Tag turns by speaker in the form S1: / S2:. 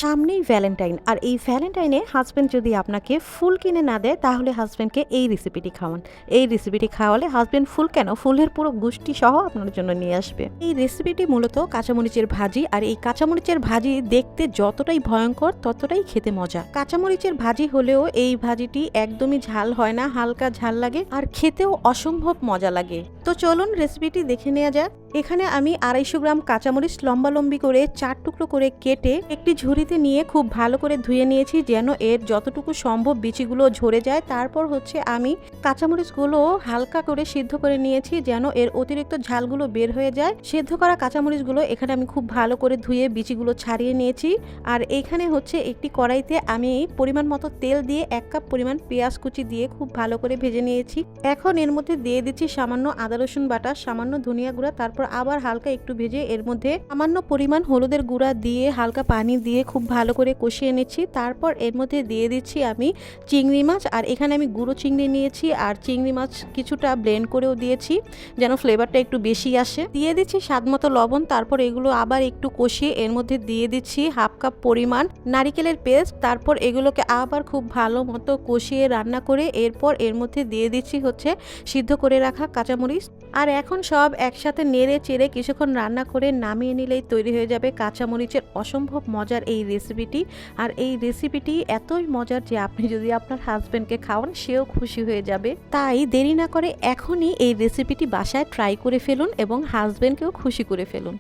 S1: সামনেই ভ্যালেন্টাইন, আর এই ভ্যালেন্টাইনে হাজব্যান্ড যদি আপনাকে ফুল কিনে না দেয় তাহলে হাজব্যান্ডকে এই রেসিপিটি খাওয়ান। এই রেসিপিটি খাওয়ালে হাজব্যান্ড ফুল কেন, ফুলের পুরো গোষ্ঠী সহ আপনার জন্য নিয়ে আসবে। এই রেসিপিটি মূলত কাঁচামরিচের ভাজি, আর এই কাঁচামরিচের ভাজি দেখতে যতটাই ভয়ঙ্কর ততটাই খেতে মজা। কাঁচামরিচের ভাজি হলেও এই ভাজিটি একদমই ঝাল হয় না, হালকা ঝাল লাগে আর খেতেও অসম্ভব মজা লাগে। তো চলুন রেসিপিটি দেখে নেওয়া যাক। এখানে আমি 250 গ্রাম কাঁচামরিচ লম্বা করে 4 টুকরো করে কেটে একটি ঝুড়িতে নিয়ে খুব ভালো করে ধুয়ে নিয়েছি, যেন এর যতটুকু সম্ভব বিচিগুলো ঝরে যায়। তারপর আমি কাঁচামরিচগুলো হালকা করে সিদ্ধ করে নিয়েছি, যেন এর অতিরিক্ত ঝালগুলো বের হয়ে যায়। সিদ্ধ করা কাঁচামরিচগুলো এখানে আমি খুব ভালো করে ধুয়ে বিচিগুলো ছাড়িয়ে নিয়েছি। আর এইখানে একটি কড়াইতে আমি পরিমাণ মতো তেল দিয়ে 1 কাপ পরিমাণ পেঁয়াজ কুচি দিয়ে খুব ভালো করে ভেজে নিয়েছি। এখন এর মধ্যে দিয়ে দিচ্ছি সামান্য আদা রসুন বাটা, সামান্য ধনিয়া গুঁড়া, তারপর আবার হালকা একটু ভেজে এর মধ্যে সামান্য পরিমাণ হলুদের গুঁড়া দিয়ে হালকা পানি দিয়ে খুব ভালো করে কষিয়ে নিচ্ছি। তারপর এর মধ্যে দিয়ে দিচ্ছি আমি চিংড়ি মাছ, আর এখানে আমি গুঁড়ো চিংড়ি নিয়েছি আর চিংড়ি মাছ কিছুটা ব্লেন্ড করেও দিয়েছি যেন ফ্লেভারটা একটু বেশি আসে। দিয়ে দিচ্ছি স্বাদমতো লবণ। তারপর এগুলো আবার একটু কষিয়ে এর মধ্যে দিয়ে দিচ্ছি 1/2 কাপ পরিমাণ নারিকেলের পেস্ট। তারপর এগুলোকে আবার খুব ভালো মতো কষিয়ে রান্না করে এরপর এর মধ্যে দিয়ে দিচ্ছি সিদ্ধ করে রাখা কাঁচামরিচ। আর এখন সব একসাথে নেড়ে চেড়ে কিছুক্ষণ রান্না করে নামিয়ে নিলেই তৈরি হয়ে যাবে কাঁচামরিচের অসম্ভব মজার এই রেসিপিটি। আর এই রেসিপিটি এতই মজার যে আপনি যদি আপনার হাজব্যান্ডকে খাওয়ান সেও খুশি হয়ে যাবে। তাই দেরি না করে এখনই এই রেসিপিটি বাসায় ট্রাই করে ফেলুন এবং হাজব্যান্ডকেও খুশি করে ফেলুন।